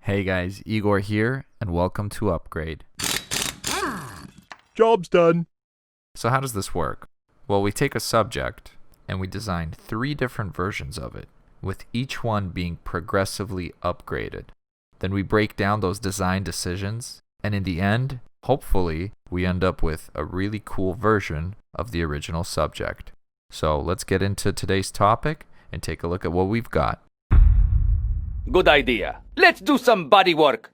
Hey guys, Igor here, and welcome to Upgrade. Job's done. So how does this work? Well, we take a subject, and we design 3 different versions of it, with each one being progressively upgraded. Then we break down those design decisions, and in the end, hopefully, we end up with a really cool version of the original subject. So let's get into today's topic and take a look at what we've got. Good idea. Let's do some body work.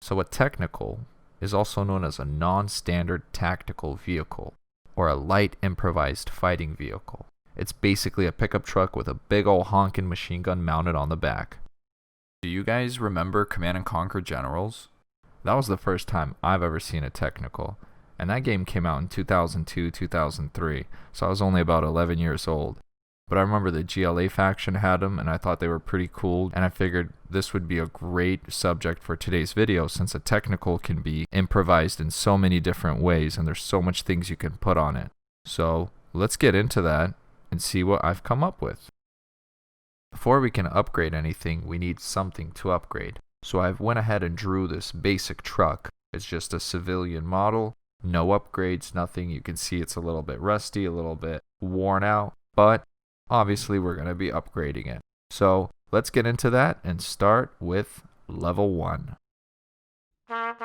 So a technical is also known as a non-standard tactical vehicle, or a light improvised fighting vehicle. It's basically a pickup truck with a big ol' honkin' machine gun mounted on the back. Do you guys remember Command & Conquer Generals? That was the first time I've ever seen a technical, and that game came out in 2002, 2003, so I was only about 11 years old. But I remember the GLA faction had them, and I thought they were pretty cool, and I figured this would be a great subject for today's video since a technical can be improvised in so many different ways, and there's so much things you can put on it. So let's get into that and see what I've come up with. Before we can upgrade anything, we need something to upgrade. So I went ahead and drew this basic truck. It's just a civilian model, no upgrades, nothing. You can see it's a little bit rusty, a little bit worn out, but obviously we're going to be upgrading it. So let's get into that and start with level 1. Now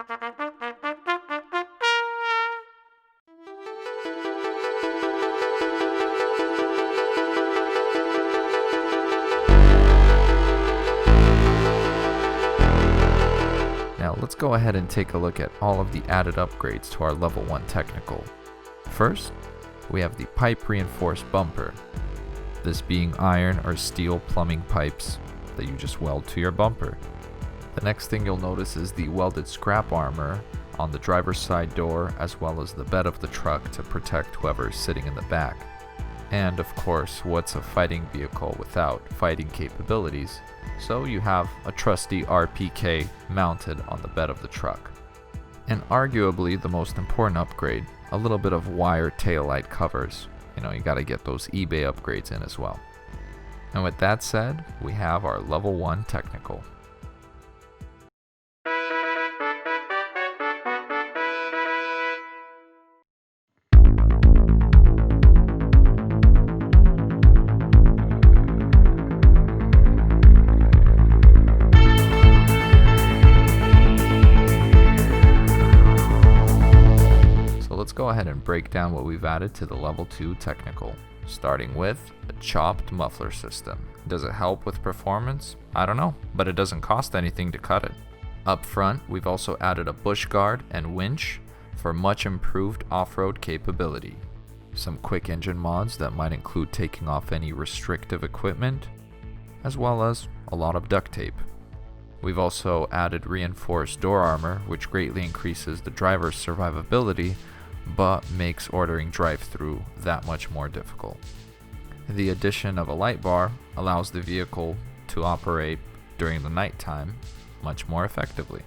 let's go ahead and take a look at all of the added upgrades to our level 1 technical. First, we have the pipe reinforced bumper. This being iron or steel plumbing pipes that you just weld to your bumper. The next thing you'll notice is the welded scrap armor on the driver's side door as well as the bed of the truck to protect whoever is sitting in the back. And of course, what's a fighting vehicle without fighting capabilities? So you have a trusty RPK mounted on the bed of the truck. And arguably the most important upgrade, a little bit of wire taillight covers. You gotta get those eBay upgrades in as well. And with that said, we have our level 1 technical. Let's go ahead and break down what we've added to the level 2 technical, starting with a chopped muffler system. Does it help with performance? I don't know, but it doesn't cost anything to cut it. Up front, we've also added a bush guard and winch for much improved off-road capability. Some quick engine mods that might include taking off any restrictive equipment, as well as a lot of duct tape. We've also added reinforced door armor, which greatly increases the driver's survivability but makes ordering drive-through that much more difficult. The addition of a light bar allows the vehicle to operate during the nighttime much more effectively.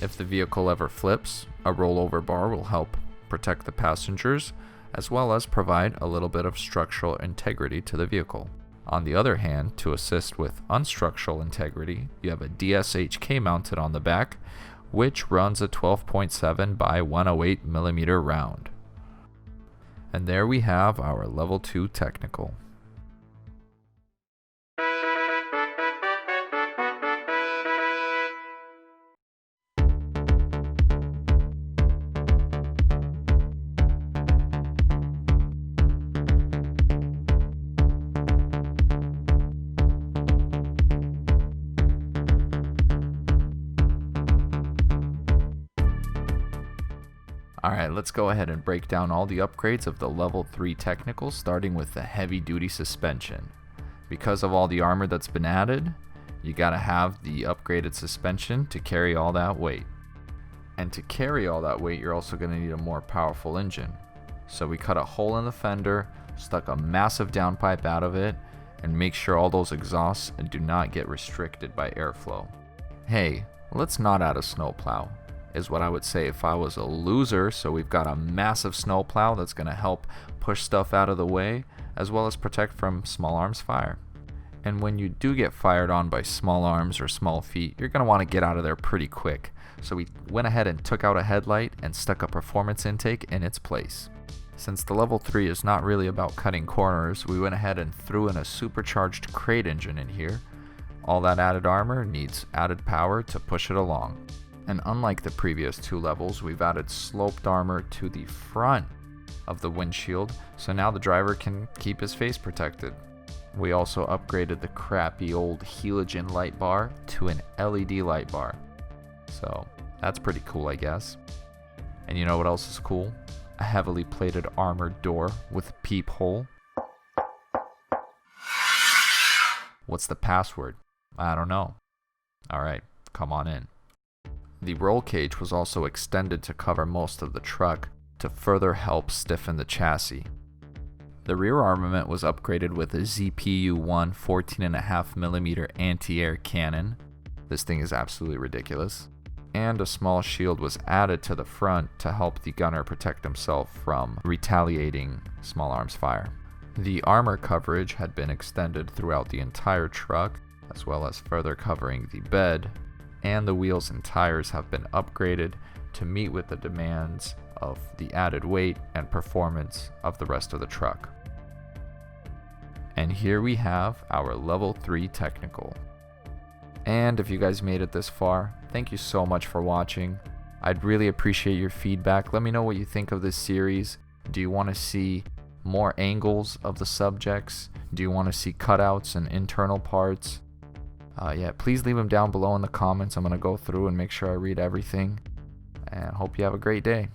If the vehicle ever flips, a rollover bar will help protect the passengers as well as provide a little bit of structural integrity to the vehicle. On the other hand, to assist with unstructural integrity, you have a DSHK mounted on the back, which runs a 12.7 by 108 millimeter round. And there we have our level 2 technical. Alright, let's go ahead and break down all the upgrades of the level 3 technical, starting with the heavy duty suspension. Because of all the armor that's been added, you gotta have the upgraded suspension to carry all that weight. And to carry all that weight, you're also gonna need a more powerful engine. So we cut a hole in the fender, stuck a massive downpipe out of it, and make sure all those exhausts do not get restricted by airflow. Hey, let's not add a snowplow, is what I would say if I was a loser. So we've got a massive snowplow that's going to help push stuff out of the way, as well as protect from small arms fire. And when you do get fired on by small arms or small feet, you're going to want to get out of there pretty quick. So we went ahead and took out a headlight and stuck a performance intake in its place. Since the level 3 is not really about cutting corners, we went ahead and threw in a supercharged crate engine in here. All that added armor needs added power to push it along. And unlike the previous 2 levels, we've added sloped armor to the front of the windshield, so now the driver can keep his face protected. We also upgraded the crappy old halogen light bar to an LED light bar. So that's pretty cool, I guess. And you know what else is cool? A heavily plated armored door with peephole. What's the password? I don't know. Alright, come on in. The roll cage was also extended to cover most of the truck to further help stiffen the chassis. The rear armament was upgraded with a ZPU-1 14.5mm anti-air cannon. This thing is absolutely ridiculous. And a small shield was added to the front to help the gunner protect himself from retaliating small arms fire. The armor coverage had been extended throughout the entire truck, as well as further covering the bed, and the wheels and tires have been upgraded to meet with the demands of the added weight and performance of the rest of the truck. And here we have our level 3 technical. And if you guys made it this far, thank you so much for watching. I'd really appreciate your feedback. Let me know what you think of this series. Do you want to see more angles of the subjects? Do you want to see cutouts and internal parts? Please leave them down below in the comments. I'm going to go through and make sure I read everything. And hope you have a great day.